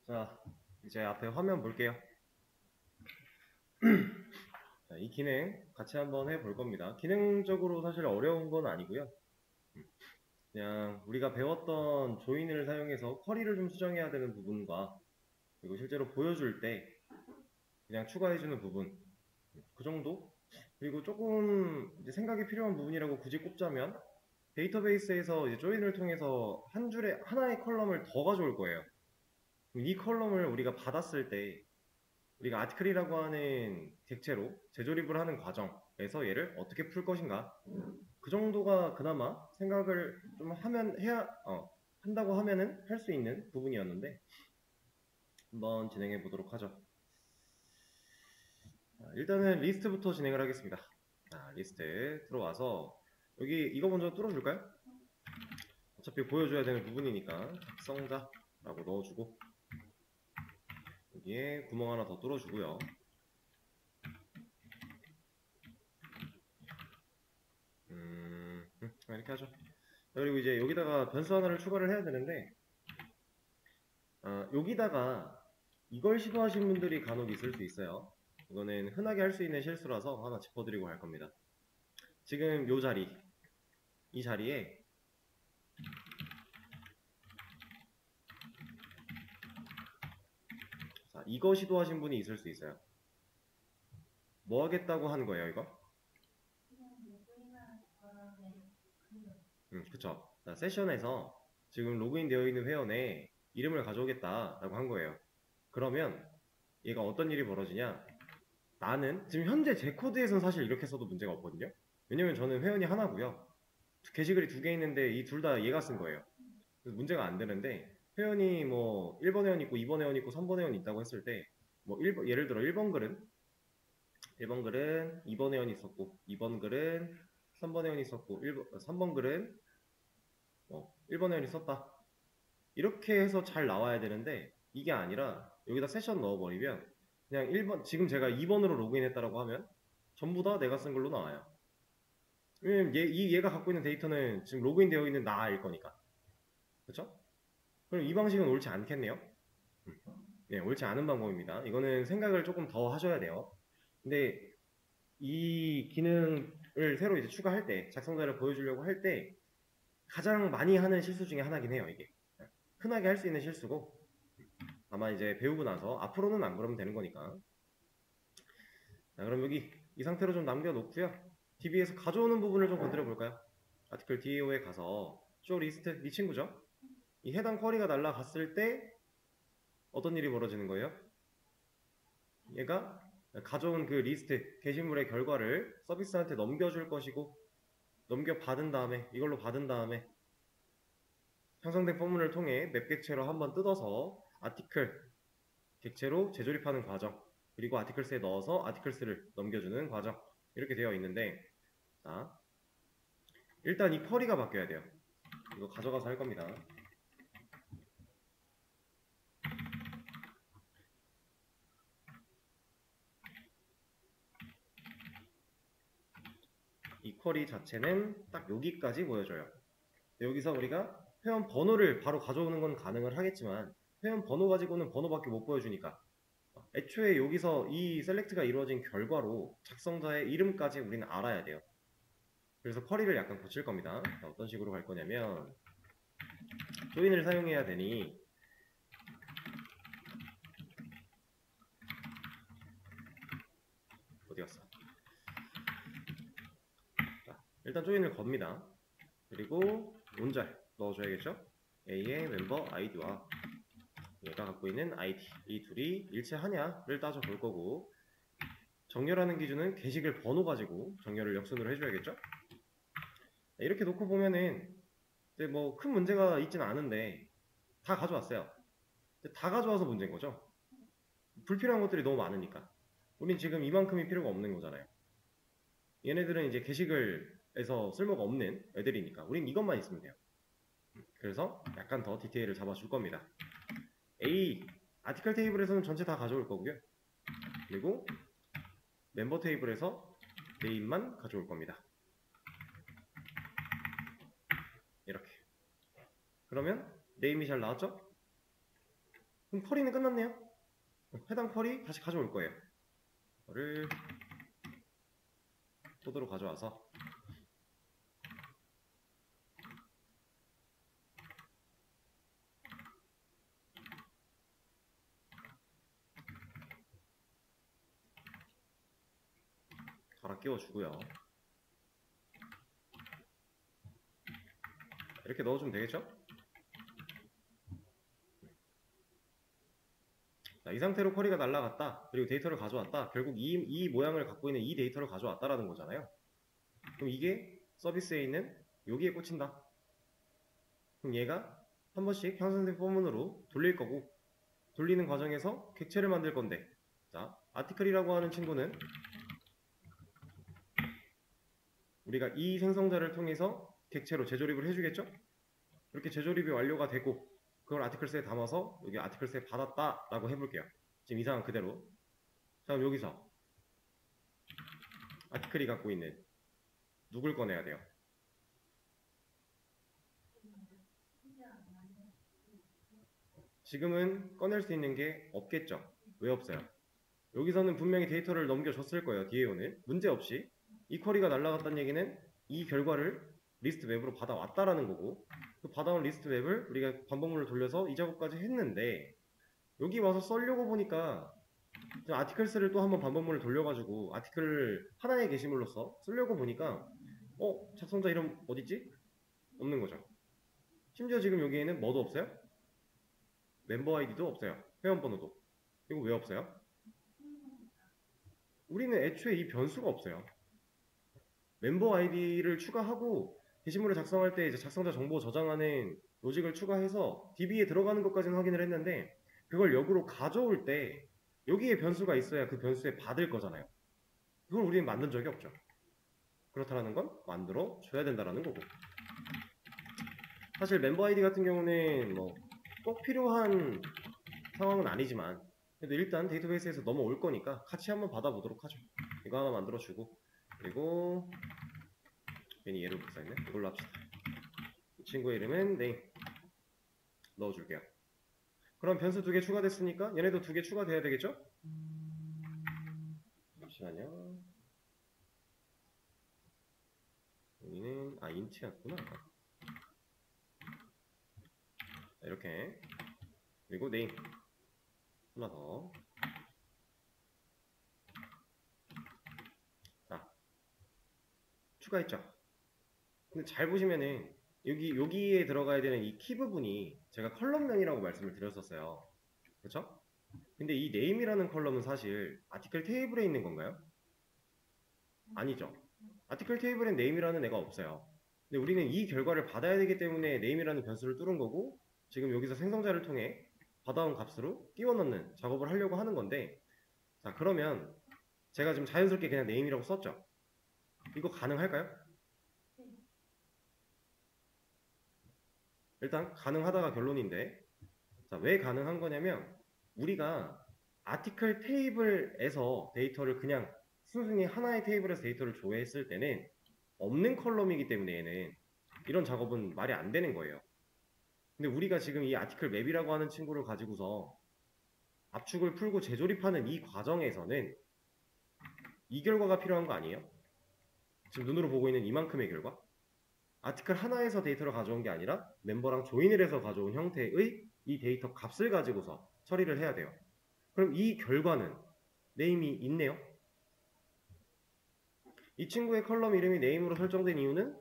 자, 이제 앞에 화면 볼게요. 자, 이 기능 같이 한번 해볼 겁니다. 기능적으로 사실 어려운 건 아니고요. 그냥 우리가 배웠던 조인을 사용해서 쿼리를 좀 수정해야 되는 부분과 그리고 실제로 보여줄 때 그냥 추가해주는 부분 그 정도? 그리고 조금 이제 생각이 필요한 부분이라고 굳이 꼽자면 데이터베이스에서 이제 조인을 통해서 한 줄에 하나의 컬럼을 더 가져올 거예요. 이 컬럼을 우리가 받았을 때 우리가 아티클이라고 하는 객체로 재조립을 하는 과정에서 얘를 어떻게 풀 것인가 그 정도가 그나마 생각을 좀 하면 한다고 하면은 할 수 있는 부분이었는데 한번 진행해 보도록 하죠. 일단은 리스트부터 진행을 하겠습니다. 리스트 들어와서 여기 이거 먼저 뚫어줄까요? 어차피 보여줘야 되는 부분이니까 작성자라고 넣어주고 여기에 구멍 하나 더 뚫어주고요. 이렇게 하죠. 그리고 이제 여기다가 변수 하나를 추가를 해야 되는데 여기다가 이걸 시도하신 분들이 간혹 있을 수 있어요. 이거는 흔하게 할 수 있는 실수라서 하나 짚어드리고 갈 겁니다. 지금 요 자리, 이 자리에 자, 이거 시도하신 분이 있을 수 있어요. 뭐 하겠다고 하는 거예요, 이거? 그쵸. 자, 세션에서 지금 로그인 되어 있는 회원에 이름을 가져오겠다라고 한 거예요. 그러면 얘가 어떤 일이 벌어지냐? 나는 지금 현재 제 코드에서는 사실 이렇게 써도 문제가 없거든요. 왜냐면 저는 회원이 하나고요. 게시글이 두 개 있는데 이 둘 다 얘가 쓴 거예요. 그래서 문제가 안 되는데 회원이 뭐 1번 회원 있고 2번 회원 있고 3번 회원 있다고 했을 때 뭐 예를 들어 1번 글은 2번 회원이 있었고 2번 글은 3번 회원이 있었고 3번 글은 1번 회원이 썼다. 이렇게 해서 잘 나와야 되는데 이게 아니라 여기다 세션 넣어버리면 그냥 1번 지금 제가 2번으로 로그인했다라고 하면 전부 다 내가 쓴 걸로 나와요. 왜냐면 얘가 갖고 있는 데이터는 지금 로그인 되어 있는 나일 거니까. 그쵸? 그럼 이 방식은 옳지 않겠네요? 네, 옳지 않은 방법입니다. 이거는 생각을 조금 더 하셔야 돼요. 근데 이 기능을 새로 이제 추가할 때, 작성자를 보여주려고 할 때 가장 많이 하는 실수 중에 하나긴 해요, 이게. 흔하게 할 수 있는 실수고 아마 이제 배우고 나서 앞으로는 안 그러면 되는 거니까. 자, 그럼 여기 이 상태로 좀 남겨놓고요. DB에서 가져오는 부분을 좀 건드려 볼까요? 아티클 DAO에 가서 쇼 리스트 이 친구죠. 이 해당 쿼리가 날라갔을 때 어떤 일이 벌어지는 거예요? 얘가 가져온 그 리스트 게시물의 결과를 서비스한테 넘겨줄 것이고 넘겨받은 다음에 이걸로 받은 다음에 형성된 포문을 통해 맵 객체로 한번 뜯어서 아티클 객체로 재조립하는 과정 그리고 아티클스에 넣어서 아티클스를 넘겨주는 과정 이렇게 되어 있는데 자 일단 이 쿼리가 바뀌어야 돼요. 이거 가져가서 할 겁니다. 이 쿼리 자체는 딱 여기까지 보여줘요. 여기서 우리가 회원 번호를 바로 가져오는 건 가능을 하겠지만 회원 번호 가지고는 번호밖에 못 보여주니까 애초에 여기서 이 셀렉트가 이루어진 결과로 작성자의 이름까지 우리는 알아야 돼요. 그래서 쿼리를 약간 고칠 겁니다. 어떤 식으로 갈 거냐면 조인을 사용해야 되니 어디 갔어? 자, 일단 조인을 겁니다. 그리고 온잘 넣어줘야겠죠? A의 멤버 아이디와 얘가 갖고 있는 아이디 이 둘이 일치하냐를 따져볼 거고 정렬하는 기준은 게시글 번호 가지고 정렬을 역순으로 해줘야겠죠? 이렇게 놓고 보면은 이제 뭐 큰 문제가 있지는 않은데 다 가져왔어요. 다 가져와서 문제인 거죠. 불필요한 것들이 너무 많으니까. 우린 지금 이만큼이 필요가 없는 거잖아요. 얘네들은 이제 게시글에서 쓸모가 없는 애들이니까 우린 이것만 있으면 돼요. 그래서 약간 더 디테일을 잡아줄 겁니다. A 아티클 테이블에서는 전체 다 가져올 거고요. 그리고 멤버 테이블에서 네임만 가져올 겁니다. 이렇게. 그러면 네임이 잘 나왔죠? 그럼 쿼리는 끝났네요. 해당 쿼리 다시 가져올 거예요. 이거를 코드로 가져와서 갈아 끼워주고요. 이렇게 넣어주면 되겠죠? 자, 이 상태로 쿼리가 날라갔다. 그리고 데이터를 가져왔다. 결국 이 모양을 갖고 있는 이 데이터를 가져왔다라는 거잖아요. 그럼 이게 서비스에 있는 여기에 꽂힌다. 그럼 얘가 한 번씩 형성된 포문으로 돌릴 거고, 돌리는 과정에서 객체를 만들 건데, 자, 아티클이라고 하는 친구는 우리가 이 생성자를 통해서 객체로 재조립을 해주겠죠? 이렇게 재조립이 완료가 되고 그걸 아티클스에 담아서 여기 아티클스에 받았다 라고 해볼게요. 지금 이 상황 그대로. 자, 그럼 여기서 아티클이 갖고 있는 누굴 꺼내야 돼요? 지금은 꺼낼 수 있는 게 없겠죠? 왜 없어요? 여기서는 분명히 데이터를 넘겨줬을 거예요. 뒤에 오는 문제없이. 이 쿼리가 날라갔다는 얘기는 이 결과를 리스트 웹으로 받아왔다라는 거고, 그 받아온 리스트 웹을 우리가 반복문을 돌려서 이 작업까지 했는데, 여기 와서 쓰려고 보니까 아티클스를 또 한번 반복문을 돌려가지고 아티클 하나의 게시물로서 쓰려고 보니까 작성자 이름 어딨지? 없는 거죠. 심지어 지금 여기에는 뭐도 없어요? 멤버 아이디도 없어요. 회원번호도. 이거 왜 없어요? 우리는 애초에 이 변수가 없어요. 멤버 아이디를 추가하고 게시물을 작성할 때 이제 작성자 정보 저장하는 로직을 추가해서 DB에 들어가는 것까지는 확인을 했는데, 그걸 역으로 가져올 때 여기에 변수가 있어야 그 변수에 받을 거잖아요. 그걸 우리는 만든 적이 없죠. 그렇다라는 건 만들어 줘야 된다라는 거고, 사실 멤버 아이디 같은 경우는 뭐 꼭 필요한 상황은 아니지만 그래도 일단 데이터베이스에서 넘어올 거니까 같이 한번 받아보도록 하죠. 이거 하나 만들어 주고, 그리고 괜히 얘를 복사했네. 이걸로 합시다. 이 친구의 이름은 name 넣어줄게요. 그럼 변수 2개 추가됐으니까 얘네도 2개 추가돼야 되겠죠? 잠시만요. 여기는 int였구나. 이렇게. 그리고 name 하나 더. 자, 추가했죠. 근데 잘 보시면은 여기에 들어가야 되는 이 키 부분이 제가 컬럼명이라고 말씀을 드렸었어요. 그렇죠? 근데 이 name이라는 컬럼은 사실 아티클 테이블에 있는 건가요? 아니죠. 아티클 테이블엔 name이라는 애가 없어요. 근데 우리는 이 결과를 받아야 되기 때문에 name이라는 변수를 뚫은 거고, 지금 여기서 생성자를 통해 받아온 값으로 끼워 넣는 작업을 하려고 하는 건데, 자, 그러면 제가 지금 자연스럽게 그냥 name이라고 썼죠. 이거 가능할까요? 일단 가능하다가 결론인데, 자, 왜 가능한 거냐면 우리가 아티클 테이블에서 데이터를 그냥 순순히 하나의 테이블에서 데이터를 조회했을 때는 없는 컬럼이기 때문에 얘는 이런 작업은 말이 안 되는 거예요. 근데 우리가 지금 이 아티클 맵이라고 하는 친구를 가지고서 압축을 풀고 재조립하는 이 과정에서는 이 결과가 필요한 거 아니에요? 지금 눈으로 보고 있는 이만큼의 결과? 아티클 하나에서 데이터를 가져온 게 아니라 멤버랑 조인을 해서 가져온 형태의 이 데이터 값을 가지고서 처리를 해야 돼요. 그럼 이 결과는 네임이 있네요. 이 친구의 컬럼 이름이 네임으로 설정된 이유는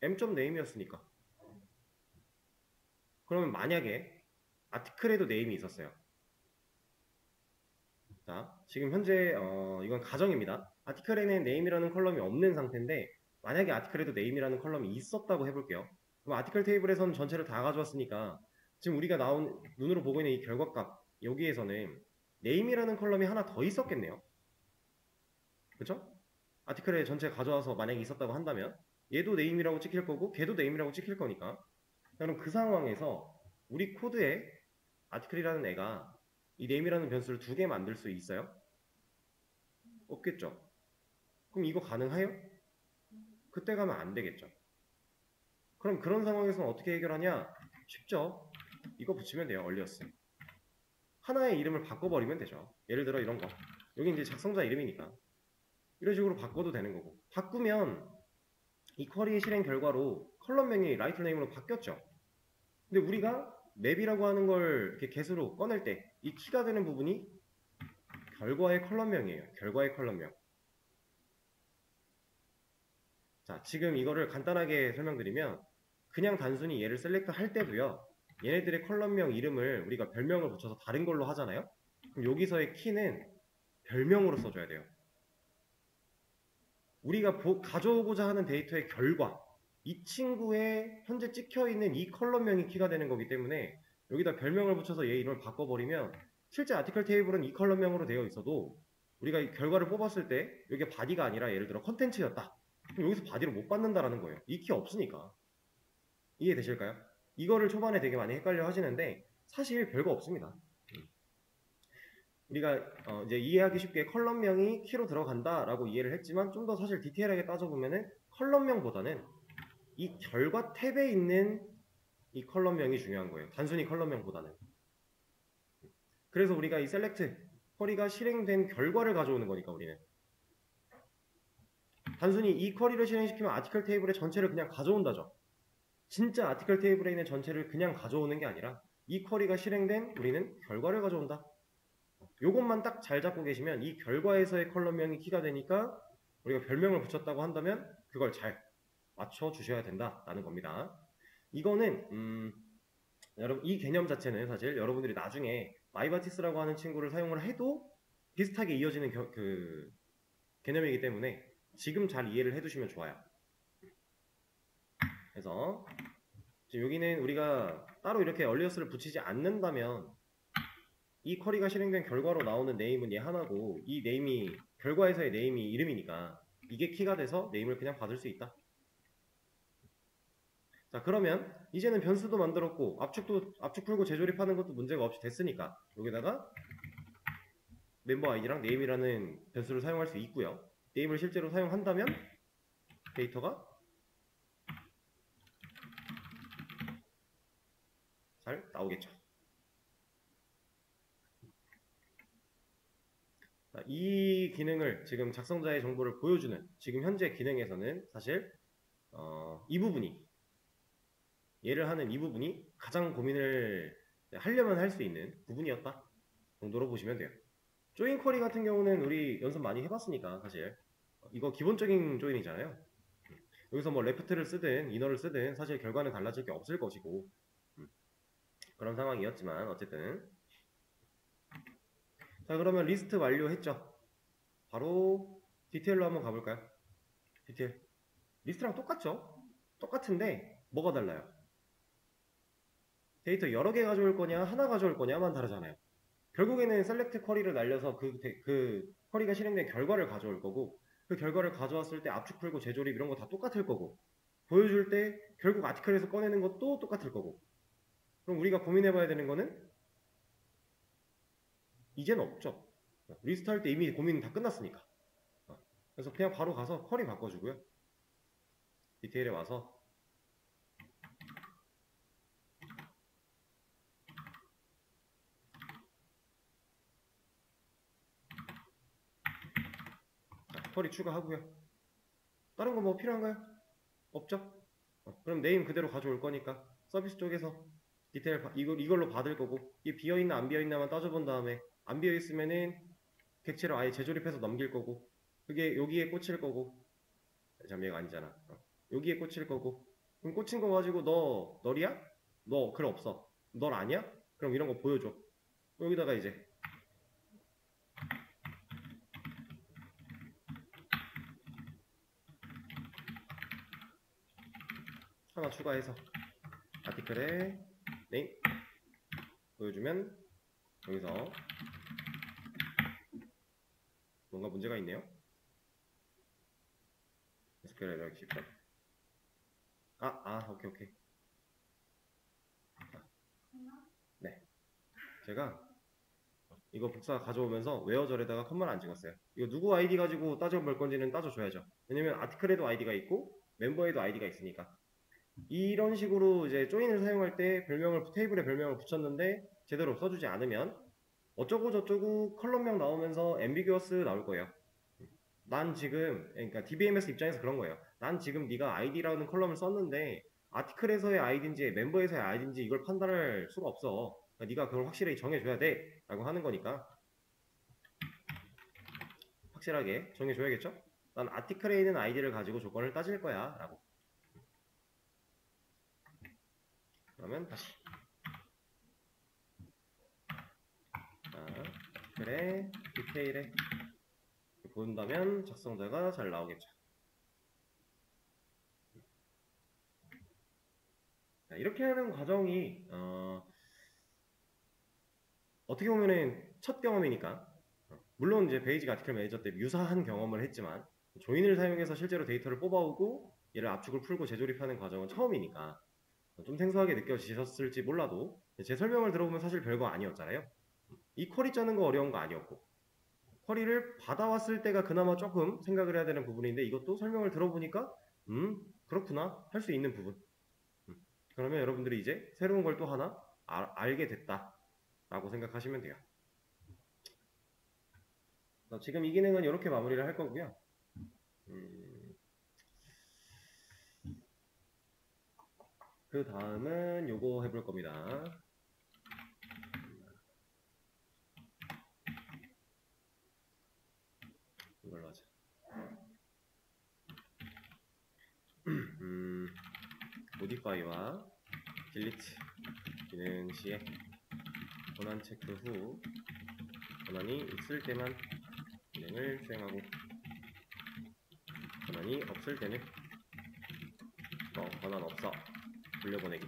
m.name이었으니까. 그러면 만약에 아티클에도 네임이 있었어요. 자, 지금 현재 이건 가정입니다. 아티클에는 네임이라는 컬럼이 없는 상태인데 만약에 아티클에도 네임이라는 컬럼이 있었다고 해볼게요. 그럼 아티클 테이블에서는 전체를 다 가져왔으니까 지금 우리가 나온 눈으로 보고 있는 이 결과값 여기에서는 네임이라는 컬럼이 하나 더 있었겠네요. 그쵸? 아티클에 전체 가져와서 만약에 있었다고 한다면 얘도 네임이라고 찍힐 거고 걔도 네임이라고 찍힐 거니까, 그럼 그 상황에서 우리 코드에 아티클이라는 애가 이 네임이라는 변수를 2개 만들 수 있어요? 없겠죠? 그럼 이거 가능해요? 그때 가면 안 되겠죠? 그럼 그런 상황에서는 어떻게 해결하냐? 쉽죠? 이거 붙이면 돼요. 얼리어스. 하나의 이름을 바꿔버리면 되죠. 예를 들어 이런 거. 여기 이제 작성자 이름이니까 이런 식으로 바꿔도 되는 거고. 바꾸면 이 쿼리의 실행 결과로 컬럼명이 라이트 네임으로 바뀌었죠. 근데 우리가 맵이라고 하는 걸 이렇게 개수로 꺼낼 때 이 키가 되는 부분이 결과의 컬럼명이에요. 결과의 컬럼명. 자, 지금 이거를 간단하게 설명드리면 그냥 단순히 얘를 셀렉트 할 때도요. 얘네들의 컬럼명 이름을 우리가 별명을 붙여서 다른 걸로 하잖아요. 그럼 여기서의 키는 별명으로 써줘야 돼요. 우리가 가져오고자 하는 데이터의 결과, 이 친구의 현재 찍혀있는 이 컬럼명이 키가 되는 거기 때문에 여기다 별명을 붙여서 얘 이름을 바꿔버리면 실제 아티클 테이블은 이 컬럼명으로 되어 있어도 우리가 이 결과를 뽑았을 때 여기가 바디가 아니라 예를 들어 컨텐츠였다. 그럼 여기서 바디를 못 받는다라는 거예요. 이 키 없으니까. 이해되실까요? 이거를 초반에 되게 많이 헷갈려 하시는데 사실 별거 없습니다. 우리가 이제 이해하기 쉽게 컬럼명이 키로 들어간다라고 이해를 했지만 좀 더 사실 디테일하게 따져보면은 컬럼명보다는 이 결과 탭에 있는 이 컬럼명이 중요한 거예요. 단순히 컬럼명보다는. 그래서 우리가 이 셀렉트 쿼리가 실행된 결과를 가져오는 거니까 우리는 단순히 이 쿼리를 실행시키면 아티클 테이블의 전체를 그냥 가져온다죠. 진짜 아티클 테이블에 있는 전체를 그냥 가져오는 게 아니라 이 쿼리가 실행된 우리는 결과를 가져온다. 요것만 딱 잘 잡고 계시면 이 결과에서의 컬럼명이 키가 되니까 우리가 별명을 붙였다고 한다면 그걸 잘 맞춰 주셔야 된다라는 겁니다. 이거는 여러분 이 개념 자체는 사실 여러분들이 나중에 마이바티스라고 하는 친구를 사용을 해도 비슷하게 이어지는 그 개념이기 때문에 지금 잘 이해를 해두시면 좋아요. 그래서 지금 여기는 우리가 따로 이렇게 얼리어스를 붙이지 않는다면 이 쿼리가 실행된 결과로 나오는 네임은 얘 하나고 이 네임이 결과에서의 네임이 이름이니까 이게 키가 돼서 네임을 그냥 받을 수 있다. 자, 그러면 이제는 변수도 만들었고 압축 풀고 재조립하는 것도 문제가 없이 됐으니까 여기다가 멤버 아이디랑 네임이라는 변수를 사용할 수 있고요. 네임을 실제로 사용한다면 데이터가 잘 나오겠죠. 자, 이 기능을 지금 작성자의 정보를 보여주는 지금 현재 기능에서는 사실 이 부분이 얘를 하는 이 부분이 가장 고민을 하려면 할 수 있는 부분이었다 정도로 보시면 돼요. 조인 쿼리 같은 경우는 우리 연습 많이 해봤으니까 사실 이거 기본적인 조인이잖아요. 여기서 뭐 레프트를 쓰든 이너를 쓰든 사실 결과는 달라질 게 없을 것이고 그런 상황이었지만 어쨌든 자, 그러면 리스트 완료했죠. 바로 디테일로 한번 가볼까요? 디테일 리스트랑 똑같죠? 똑같은데 뭐가 달라요? 데이터 여러 개 가져올 거냐 하나 가져올 거냐만 다르잖아요. 결국에는 셀렉트 쿼리를 날려서 그 쿼리가 실행된 결과를 가져올 거고 그 결과를 가져왔을 때 압축 풀고 재조립 이런 거 다 똑같을 거고 보여줄 때 결국 아티클에서 꺼내는 것도 똑같을 거고 그럼 우리가 고민해봐야 되는 거는 이젠 없죠. 리스트 할 때 이미 고민 다 끝났으니까. 그래서 그냥 바로 가서 쿼리 바꿔주고요. 디테일에 와서 쿼리 추가하고요. 다른 거 뭐 필요한가요? 없죠? 그럼 네임 그대로 가져올 거니까 서비스 쪽에서 디테일 이걸로 받을 거고 이게 비어있나 안 비어있나만 따져본 다음에 안 비어있으면은 객체를 아예 재조립해서 넘길 거고 그게 여기에 꽂힐 거고 잠깐 얘가 아니잖아. 여기에 꽂힐 거고 그럼 꽂힌 거 가지고 너 널이야? 너 글 없어. 널 아니야? 그럼 이런 거 보여줘. 여기다가 이제 하나 추가해서 아티클에 네임 보여주면 여기서 뭔가 문제가 있네요. SQL 에러 exception. 오케이. 네. 제가 이거 복사 가져오면서 웨어절에다가 컴만 안 찍었어요. 이거 누구 아이디 가지고 따져볼 건지는 따져줘야죠. 왜냐면 아티클에도 아이디가 있고 멤버에도 아이디가 있으니까. 이런 식으로 이제 조인을 사용할 때 테이블에 별명을 붙였는데 제대로 써주지 않으면 어쩌고 저쩌고 컬럼명 나오면서 ambiguous 나올 거예요. 난 지금, 그러니까 DBMS 입장에서 그런 거예요. 난 지금 네가 ID라는 컬럼을 썼는데 아티클에서의 아이디인지 멤버에서의 아이디인지 이걸 판단할 수가 없어. 그러니까 네가 그걸 확실히 정해줘야 돼 라고 하는 거니까 확실하게 정해줘야겠죠? 난 아티클에 있는 아이디를 가지고 조건을 따질 거야 라고. 그러면 다시 그래 디테일에 본다면 작성자가 잘 나오겠죠. 자, 이렇게 하는 과정이 어떻게 보면은 첫 경험이니까 물론 이제 베이직 아티클 매니저 때 유사한 경험을 했지만 조인을 사용해서 실제로 데이터를 뽑아오고 얘를 압축을 풀고 재조립하는 과정은 처음이니까 좀 생소하게 느껴지셨을지 몰라도 제 설명을 들어보면 사실 별거 아니었잖아요. 이 쿼리 짜는 거 어려운 거 아니었고 쿼리를 받아왔을 때가 그나마 조금 생각을 해야 되는 부분인데 이것도 설명을 들어보니까 그렇구나 할 수 있는 부분. 그러면 여러분들이 이제 새로운 걸 또 하나 알게 됐다 라고 생각하시면 돼요. 지금 이 기능은 이렇게 마무리를 할 거고요. 그 다음은 요거 해볼 겁니다. 이걸로 하자. modify와 delete 기능 시에 권한 체크 후 권한이 있을 때만 기능을 수행하고 권한이 없을 때는 권한 없어 돌려보내기.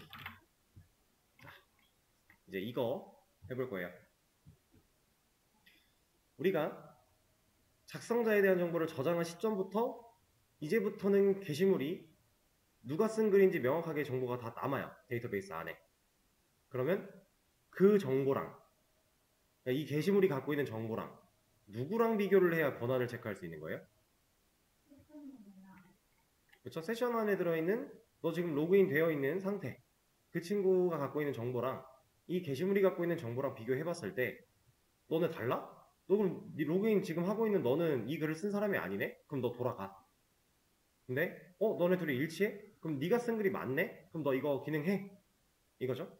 자, 이제 이거 해볼 거예요. 우리가 작성자에 대한 정보를 저장한 시점부터 이제부터는 게시물이 누가 쓴 글인지 명확하게 정보가 다 남아요. 데이터베이스 안에. 그러면 그 정보랑 이 게시물이 갖고 있는 정보랑 누구랑 비교를 해야 권한을 체크할 수 있는 거예요? 그렇죠? 세션 안에 들어있는 너 지금 로그인 되어 있는 상태 그 친구가 갖고 있는 정보랑 이 게시물이 갖고 있는 정보랑 비교해봤을 때 너네 달라? 너 그럼 네 로그인 지금 하고 있는 너는 이 글을 쓴 사람이 아니네? 그럼 너 돌아가. 근데 너네 둘이 일치해? 그럼 네가 쓴 글이 맞네? 그럼 너 이거 기능해? 이거죠?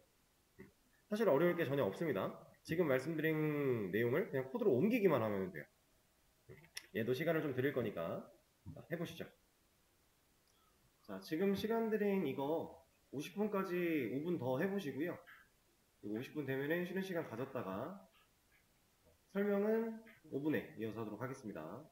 사실 어려울 게 전혀 없습니다. 지금 말씀드린 내용을 그냥 코드로 옮기기만 하면 돼요. 얘도 시간을 좀 드릴 거니까 해보시죠. 자, 지금 시간 드린 이거 50분까지 5분 더 해보시고요. 50분 되면은 쉬는 시간 가졌다가 설명은 5분에 이어서 하도록 하겠습니다.